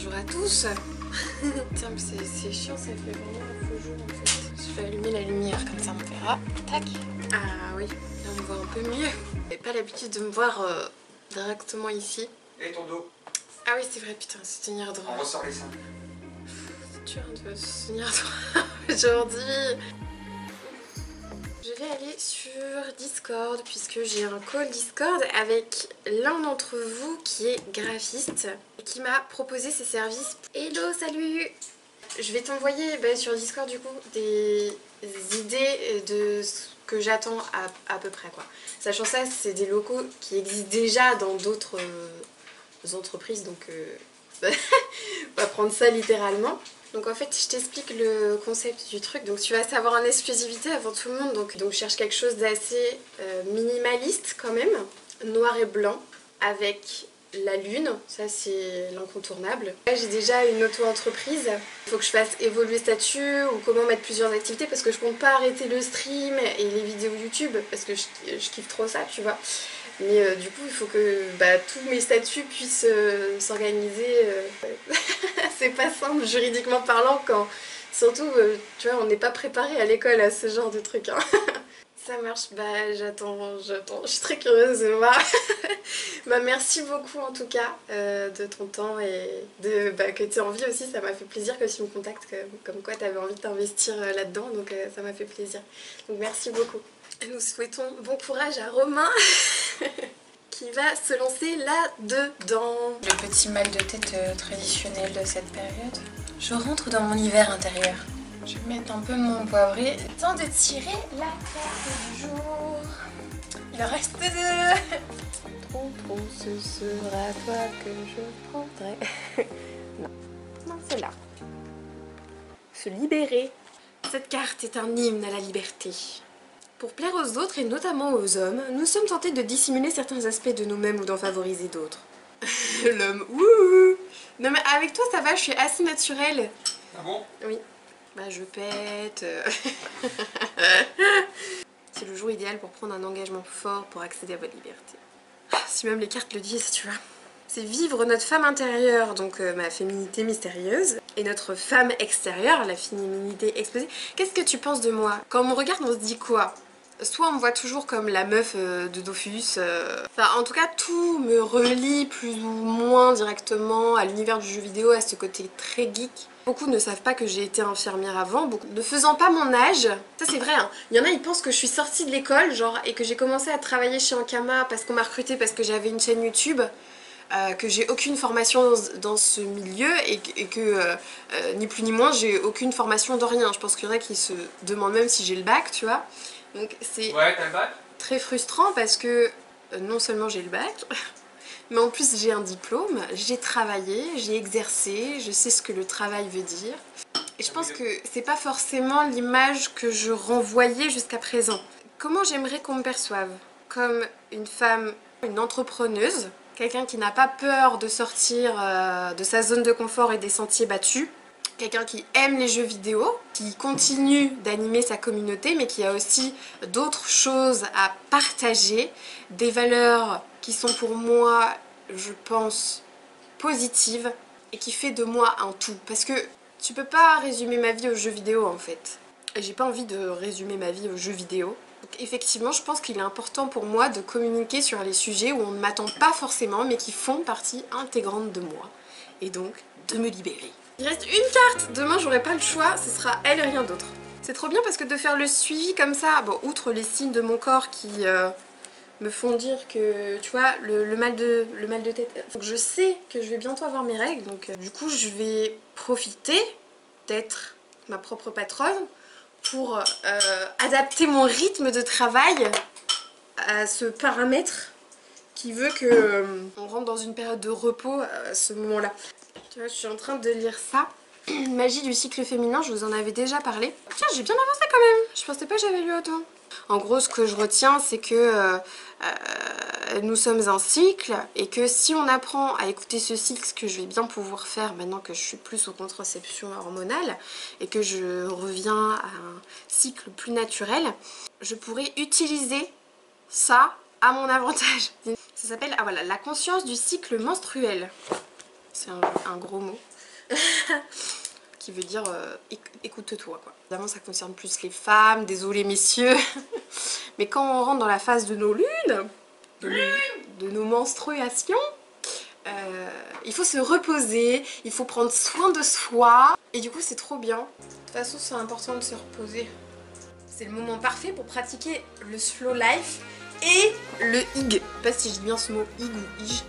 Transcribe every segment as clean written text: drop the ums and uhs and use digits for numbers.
bonjour à tous. Tiens, c'est chiant, ça fait vraiment un faux jour en fait. Je vais allumer la lumière comme ça on verra. Tac. Ah oui, là on me voit un peu mieux. J'ai pas l'habitude de me voir directement ici. Et ton dos? Ah oui c'est vrai, putain, se tenir droit. On ressort les seins. C'est dur de se tenir droit aujourd'hui. Je vais aller sur Discord puisque j'ai un call Discord avec l'un d'entre vous qui est graphiste et qui m'a proposé ses services. Hello, salut! Je vais t'envoyer sur Discord du coup des idées de ce que j'attends à peu près quoi. Sachant ça, c'est des locaux qui existent déjà dans d'autres entreprises donc on va prendre ça littéralement. Donc en fait je t'explique le concept du truc, donc tu vas savoir en exclusivité avant tout le monde, donc je cherche quelque chose d'assez minimaliste quand même, noir et blanc, avec la lune, ça c'est l'incontournable. Là j'ai déjà une auto-entreprise, il faut que je fasse évoluer statut ou comment mettre plusieurs activités parce que je compte pas arrêter le stream et les vidéos YouTube parce que je kiffe trop ça tu vois. Mais du coup il faut que tous mes statuts puissent s'organiser. C'est pas simple juridiquement parlant quand surtout tu vois on n'est pas préparé à l'école à ce genre de truc hein. Ça marche, j'attends, je suis très curieuse de voir. Merci beaucoup en tout cas de ton temps et de que tu aies envie aussi, ça m'a fait plaisir que tu me contactes comme quoi tu avais envie de t'investir là-dedans, donc ça m'a fait plaisir. Donc merci beaucoup. Et nous souhaitons bon courage à Romain qui va se lancer là-dedans. Le petit mal de tête traditionnel de cette période. Je rentre dans mon hiver intérieur. Je vais mettre un peu mon poivré. Temps de tirer la carte du jour. Il en reste deux. Trop, ce sera toi que je prendrai. Non, c'est là. Se libérer. Cette carte est un hymne à la liberté. Pour plaire aux autres et notamment aux hommes, nous sommes tentés de dissimuler certains aspects de nous-mêmes ou d'en favoriser d'autres. L'homme, ouh. Non mais avec toi ça va, je suis assez naturelle. Ah bon? Oui. Je pète. C'est le jour idéal pour prendre un engagement fort pour accéder à votre liberté. Si même les cartes le disent, tu vois. C'est vivre notre femme intérieure, donc ma féminité mystérieuse, et notre femme extérieure, la féminité exposée. Qu'est-ce que tu penses de moi? Quand on me regarde, on se dit quoi? Soit on me voit toujours comme la meuf de Dofus, enfin en tout cas tout me relie plus ou moins directement à l'univers du jeu vidéo, à ce côté très geek. Beaucoup ne savent pas que j'ai été infirmière avant, beaucoup ne faisant pas mon âge. Ça c'est vrai, hein. Il y en a ils pensent que je suis sortie de l'école genre et que j'ai commencé à travailler chez Ankama parce qu'on m'a recrutée parce que j'avais une chaîne YouTube. Que j'ai aucune formation dans ce milieu et que ni plus ni moins j'ai aucune formation de rien. Je pense qu'il y en a qui se demandent même si j'ai le bac, tu vois. Donc c'est très frustrant parce que non seulement j'ai le bac, mais en plus j'ai un diplôme, j'ai travaillé, j'ai exercé, je sais ce que le travail veut dire. Et je pense que c'est pas forcément l'image que je renvoyais jusqu'à présent. Comment j'aimerais qu'on me perçoive? Comme une femme, une entrepreneuse, quelqu'un qui n'a pas peur de sortir de sa zone de confort et des sentiers battus. Quelqu'un qui aime les jeux vidéo, qui continue d'animer sa communauté, mais qui a aussi d'autres choses à partager, des valeurs qui sont pour moi, je pense, positives, et qui fait de moi un tout. Parce que tu peux pas résumer ma vie aux jeux vidéo en fait. Et j'ai pas envie de résumer ma vie aux jeux vidéo. Donc effectivement, je pense qu'il est important pour moi de communiquer sur les sujets où on ne m'attend pas forcément, mais qui font partie intégrante de moi. Et donc, de me libérer. Il reste une carte. Demain j'aurai pas le choix, ce sera elle et rien d'autre. C'est trop bien parce que de faire le suivi comme ça, bon outre les signes de mon corps qui me font dire que tu vois le mal de tête. Donc je sais que je vais bientôt avoir mes règles, donc du coup je vais profiter d'être ma propre patronne pour adapter mon rythme de travail à ce paramètre qui veut que on rentre dans une période de repos à ce moment-là. Tu vois, je suis en train de lire ça. Magie du cycle féminin, je vous en avais déjà parlé. Tiens, j'ai bien avancé quand même. Je pensais pas que j'avais lu autant. En gros, ce que je retiens, c'est que nous sommes un cycle et que si on apprend à écouter ce cycle, ce que je vais bien pouvoir faire maintenant que je suis plus aux contraceptions hormonales et que je reviens à un cycle plus naturel, je pourrais utiliser ça à mon avantage. Ça s'appelle la conscience du cycle menstruel. C'est un gros mot. qui veut dire écoute-toi quoi. Évidemment ça concerne plus les femmes, désolé messieurs. Mais quand on rentre dans la phase de nos lunes, de nos menstruations, il faut se reposer, il faut prendre soin de soi. Et du coup c'est trop bien. De toute façon c'est important de se reposer. C'est le moment parfait pour pratiquer le slow life et le hig. Je sais pas si je dis bien ce mot hig ou hig.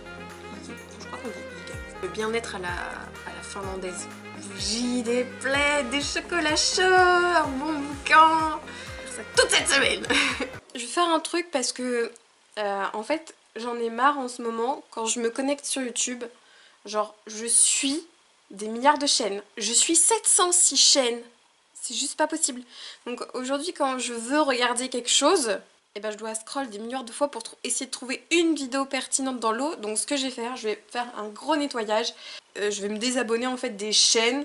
Je crois qu'on dit hig. Le bien-être à la finlandaise. Bougies, des plaids, des chocolats chauds, un bon bouquin. Ça toute cette semaine. Je vais faire un truc parce que en fait j'en ai marre en ce moment quand je me connecte sur YouTube. Genre je suis des milliards de chaînes. Je suis 706 chaînes. C'est juste pas possible. Donc aujourd'hui quand je veux regarder quelque chose, eh ben, je dois scroll des milliards de fois pour essayer de trouver une vidéo pertinente dans l'eau. Donc ce que je vais faire, je vais faire un gros nettoyage. Je vais me désabonner en fait des chaînes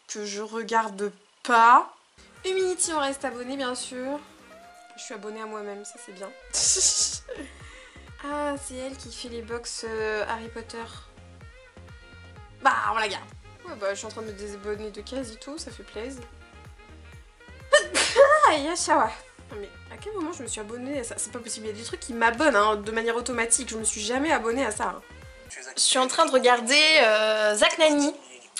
que je regarde pas. Humanity on reste abonné bien sûr. Je suis abonnée à moi-même, ça c'est bien. Ah c'est elle qui fait les box Harry Potter. Bah on la garde. Ouais bah je suis en train de me désabonner de quasi tout, ça fait plaisir. Ah Yashawa. Mais à quel moment je me suis abonnée à ça? C'est pas possible, il y a des trucs qui m'abonnent hein, de manière automatique, je me suis jamais abonnée à ça. Hein. Je suis en train de regarder Zach Nani.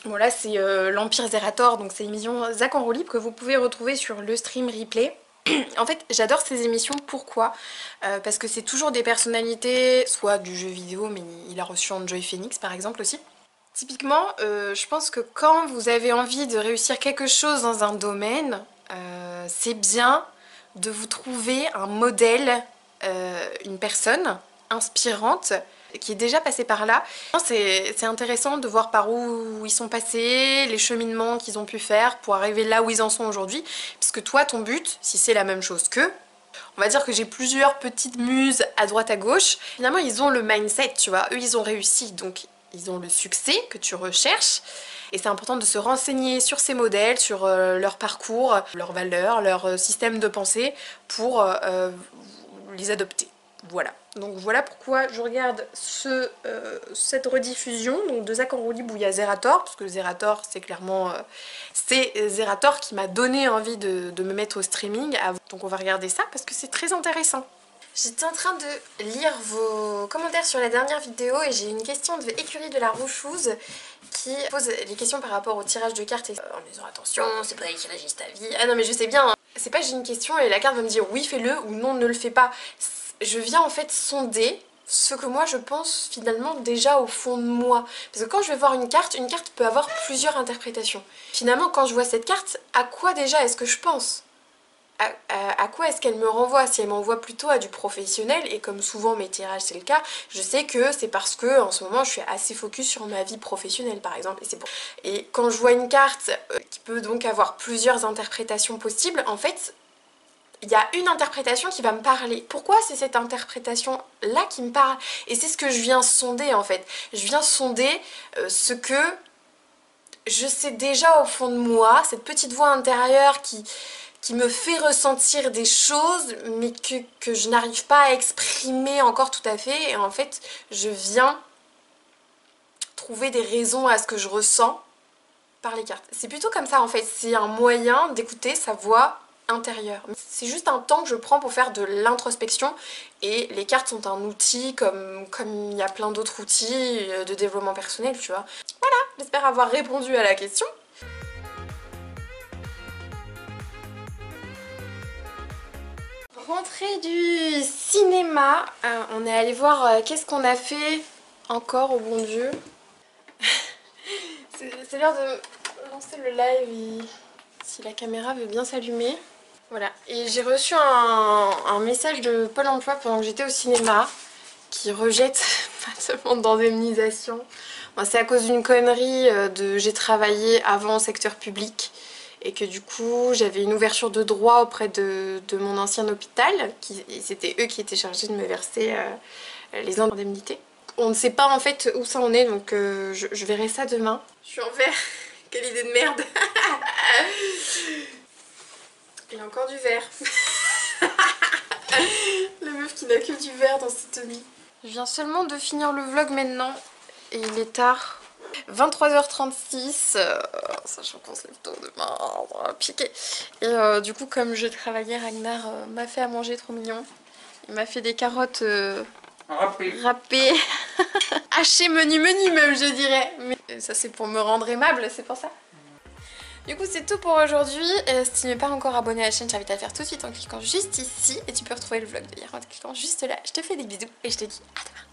Bon là c'est l'Empire Zerator, donc c'est l'émission Zach en roue libre que vous pouvez retrouver sur le stream replay. En fait j'adore ces émissions, pourquoi parce que c'est toujours des personnalités, soit du jeu vidéo, mais il a reçu Enjoy Phoenix par exemple aussi. Typiquement, je pense que quand vous avez envie de réussir quelque chose dans un domaine, c'est bien de vous trouver un modèle, une personne inspirante qui est déjà passée par là. C'est intéressant de voir par où ils sont passés, les cheminements qu'ils ont pu faire pour arriver là où ils en sont aujourd'hui. Puisque toi, ton but, si c'est la même chose qu'eux, on va dire que j'ai plusieurs petites muses à droite à gauche. Finalement, ils ont le mindset, tu vois. Eux, ils ont réussi, donc ils ont le succès que tu recherches. Et c'est important de se renseigner sur ces modèles, sur leur parcours, leurs valeurs, leur système de pensée pour les adopter. Voilà. Donc voilà pourquoi je regarde cette rediffusion donc de Zach en roue libre où il y a Zerator, parce que Zerator c'est clairement c'est Zerator qui m'a donné envie de me mettre au streaming. Donc on va regarder ça parce que c'est très intéressant. J'étais en train de lire vos commentaires sur la dernière vidéo et j'ai une question de Écurie de la Rochouse qui pose les questions par rapport au tirage de cartes en me disant attention, c'est pas elle qui régisse ta vie. Ah non mais je sais bien, hein. C'est pas j'ai une question et la carte va me dire oui fais-le ou non ne le fais pas. Je viens en fait sonder ce que moi je pense finalement déjà au fond de moi. Parce que quand je vais voir une carte peut avoir plusieurs interprétations. Finalement quand je vois cette carte, à quoi déjà est-ce que je pense ? À quoi est-ce qu'elle me renvoie? Si elle m'envoie plutôt à du professionnel, et comme souvent mes tirages c'est le cas, je sais que c'est parce que en ce moment je suis assez focus sur ma vie professionnelle par exemple. Et quand je vois une carte qui peut donc avoir plusieurs interprétations possibles, en fait il y a une interprétation qui va me parler. Pourquoi c'est cette interprétation là qui me parle? Et c'est ce que je viens sonder en fait. Je viens sonder ce que je sais déjà au fond de moi, cette petite voix intérieure qui me fait ressentir des choses mais que je n'arrive pas à exprimer encore tout à fait. Et en fait je viens trouver des raisons à ce que je ressens par les cartes. C'est plutôt comme ça en fait, c'est un moyen d'écouter sa voix intérieure. C'est juste un temps que je prends pour faire de l'introspection et les cartes sont un outil comme il y a plein d'autres outils de développement personnel, tu vois. Voilà, j'espère avoir répondu à la question. Rentrée du cinéma, on est allé voir qu'est-ce qu'on a fait encore au bon Dieu. C'est l'heure de lancer le live si la caméra veut bien s'allumer. Voilà, et j'ai reçu un message de Pôle emploi pendant que j'étais au cinéma qui rejette ma demande d'indemnisation. Bon, c'est à cause d'une connerie j'ai travaillé avant au secteur public et que du coup j'avais une ouverture de droit auprès de mon ancien hôpital. C'était eux qui étaient chargés de me verser les indemnités. On ne sait pas en fait où ça en est, donc je verrai ça demain. Je suis en vert, quelle idée de merde. Il y a encore du vert. La meuf qui n'a que du vert dans cette tenue. Je viens seulement de finir le vlog maintenant et il est tard. 23h36, sachant qu'on se lève tôt demain, on va piquer. Et du coup, comme je travaillais, Ragnar m'a fait à manger, trop mignon. Il m'a fait des carottes râpées, hachées menu même, je dirais. Mais ça, c'est pour me rendre aimable, c'est pour ça. Du coup c'est tout pour aujourd'hui, si tu n'es pas encore abonné à la chaîne, je t'invite à le faire tout de suite en cliquant juste ici et tu peux retrouver le vlog de hier en cliquant juste là. Je te fais des bisous et je te dis à demain.